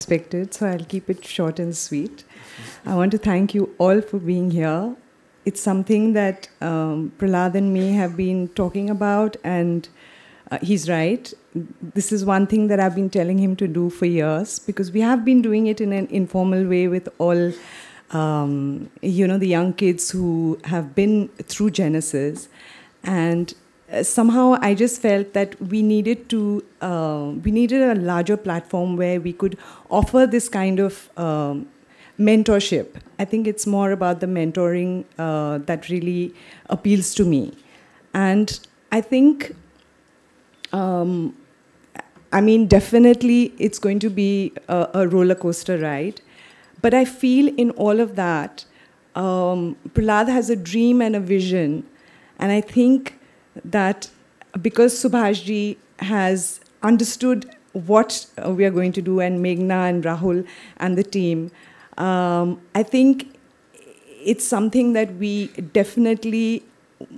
Expected, so I'll keep it short and sweet. I want to thank you all for being here. It's something that Pralhad and me have been talking about, and he's right. This is one thing that I've been telling him to do for years, because we have been doing it in an informal way with all, the young kids who have been through Genesis. And somehow I just felt that we needed a larger platform where we could offer this kind of mentorship. I think it's more about the mentoring that really appeals to me. And I think, definitely it's going to be a roller coaster ride. But I feel in all of that, Prahlad has a dream and a vision. And I think that because Subhashji has understood what we are going to do, and Meghna and Rahul and the team, I think it's something that we definitely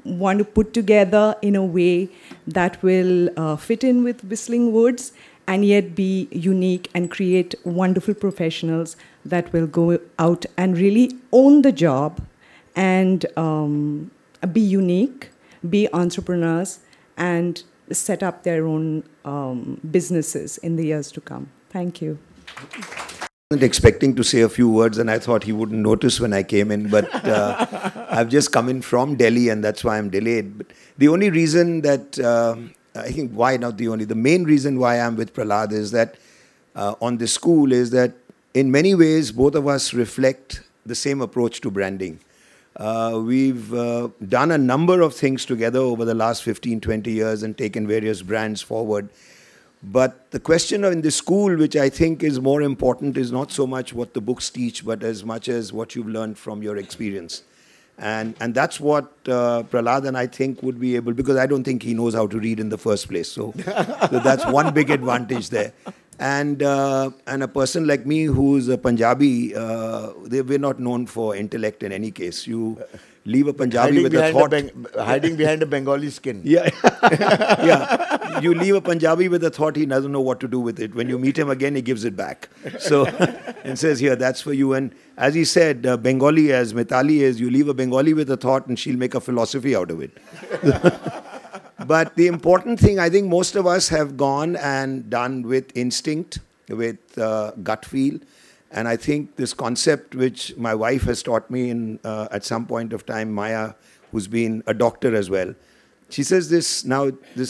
want to put together in a way that will fit in with Whistling Woods and yet be unique and create wonderful professionals that will go out and really own the job and be unique, be entrepreneurs, and set up their own businesses in the years to come. Thank you. I wasn't expecting to say a few words, and I thought he wouldn't notice when I came in, but I've just come in from Delhi, and that's why I'm delayed. But the only reason that, I think why not the only, the main reason why I'm with Pralhad is that on this school is that in many ways, both of us reflect the same approach to branding. We've done a number of things together over the last 15, 20 years and taken various brands forward. But the question in this school, which I think is more important, is not so much what the books teach, but as much as what you've learned from your experience. And that's what Pralhad and I think would be able, because I don't think he knows how to read in the first place. So that's one big advantage there. And a person like me who's a Punjabi, we're not known for intellect in any case. You leave a Punjabi with a thought. Hiding behind a Bengali skin. Yeah. Yeah. You leave a Punjabi with a thought, he doesn't know what to do with it. When you meet him again, he gives it back. So, and says, here, that's for you. And as he said, Bengali, as Mithali is, you leave a Bengali with a thought and she'll make a philosophy out of it. But the important thing, I think most of us have gone and done with instinct, with gut feel. And I think this concept, which my wife has taught me in at some point of time, Maya, who's been a doctor as well, she says this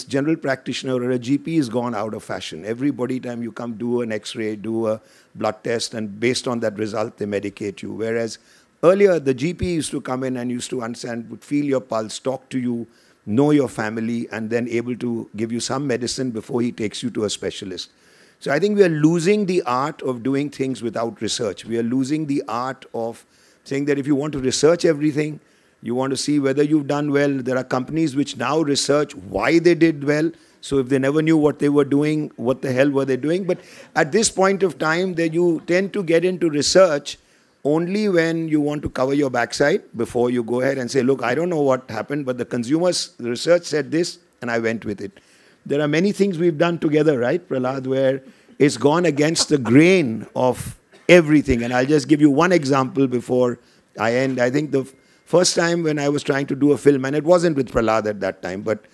general practitioner or a GP is gone out of fashion. Everybody, time you come do an X-ray, do a blood test, and based on that result, they medicate you. Whereas earlier, the GP used to come in and used to understand, would feel your pulse, talk to you, know your family, and then able to give you some medicine before he takes you to a specialist. So I think we are losing the art of doing things without research. We are losing the art of saying that if you want to research everything, you want to see whether you've done well. There are companies which now research why they did well. So if they never knew what they were doing, what the hell were they doing? But at this point of time, that you tend to get into research only when you want to cover your backside before you go ahead and say, look, I don't know what happened, but the consumers' research said this, and I went with it. There are many things we've done together, right, Pralhad, where it's gone against the grain of everything. And I'll just give you one example before I end. I think the first time when I was trying to do a film, and it wasn't with Pralhad at that time, but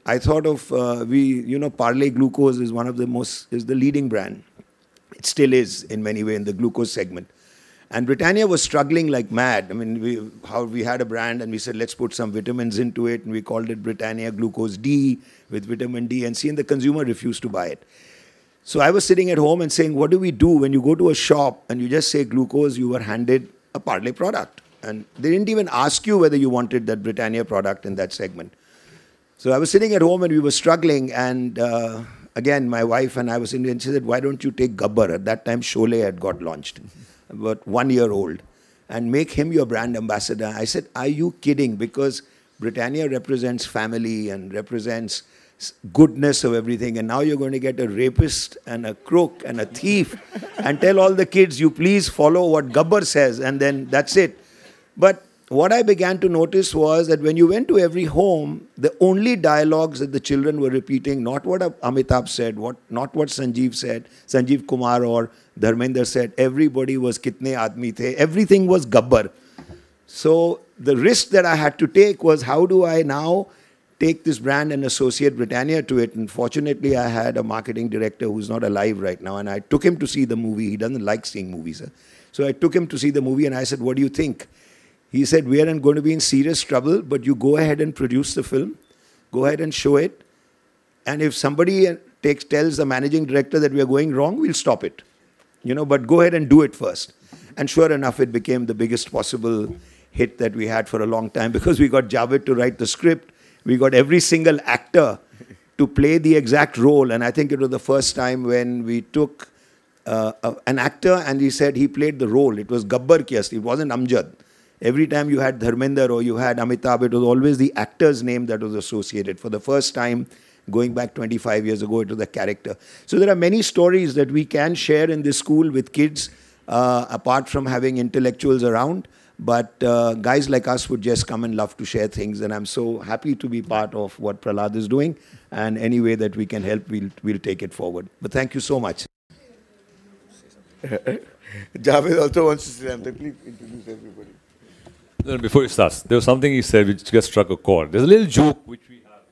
I thought of, Parle Glucose is is the leading brand. It still is in many ways in the glucose segment. And Britannia was struggling like mad. I mean, we had a brand and we said, let's put some vitamins into it. And we called it Britannia Glucose D with vitamin D and C, and the consumer refused to buy it. So I was sitting at home and saying, what do we do when you go to a shop and you just say glucose, you were handed a Parle product. And they didn't even ask you whether you wanted that Britannia product in that segment. So I was sitting at home and we were struggling. And again, my wife and I was sitting and she said, why don't you take Gabbar? At that time, Sholay had got launched. About 1 year old, and make him your brand ambassador. I said, are you kidding? Because Britannia represents family and represents goodness of everything, and now you're going to get a rapist and a crook and a thief and tell all the kids, you please follow what Gabbar says, and then that's it. But what I began to notice was that when you went to every home, the only dialogues that the children were repeating, not what Amitabh said, not what Sanjeev Kumar or Dharmender said, everybody was kitne aadmi the, everything was Gabbar. So the risk that I had to take was, how do I now take this brand and associate Britannia to it? And fortunately, I had a marketing director who's not alive right now, and I took him to see the movie. He doesn't like seeing movies. So I took him to see the movie, and I said, what do you think? He said, we are going to be in serious trouble, but you go ahead and produce the film. Go ahead and show it. And if somebody tells the managing director that we are going wrong, we'll stop it. But go ahead and do it first. And sure enough, it became the biggest possible hit that we had for a long time, because we got Javed to write the script. We got every single actor to play the exact role. And I think it was the first time when we took an actor and he said he played the role. It was Gabbar Kiyast. It wasn't Amjad. Every time you had Dharmender or you had Amitabh, it was always the actor's name that was associated. For the first time, going back 25 years ago, it was the character. So there are many stories that we can share in this school with kids, apart from having intellectuals around. But guys like us would just come and love to share things. And I'm so happy to be part of what Pralhad is doing. And any way that we can help, we'll take it forward. But thank you so much. Javed also wants to say something. Please introduce everybody. No, before he starts, there was something he said which just struck a chord. There's a little joke which we have.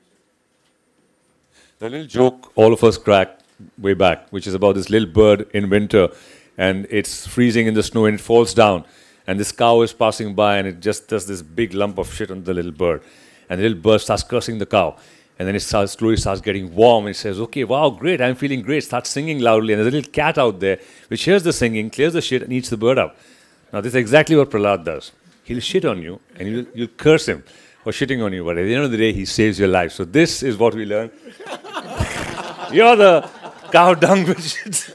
The little joke all of us cracked way back, which is about this little bird in winter, and it's freezing in the snow and it falls down. And this cow is passing by and it just does this big lump of shit on the little bird. And the little bird starts cursing the cow. And then it slowly starts getting warm. And it says, okay, wow, great, I'm feeling great. Starts singing loudly. And there's a little cat out there which hears the singing, clears the shit and eats the bird up. Now, this is exactly what Pralhad does. He'll shit on you and you'll curse him for shitting on you. But at the end of the day, he saves your life. So this is what we learn. You're the cow dung which shits.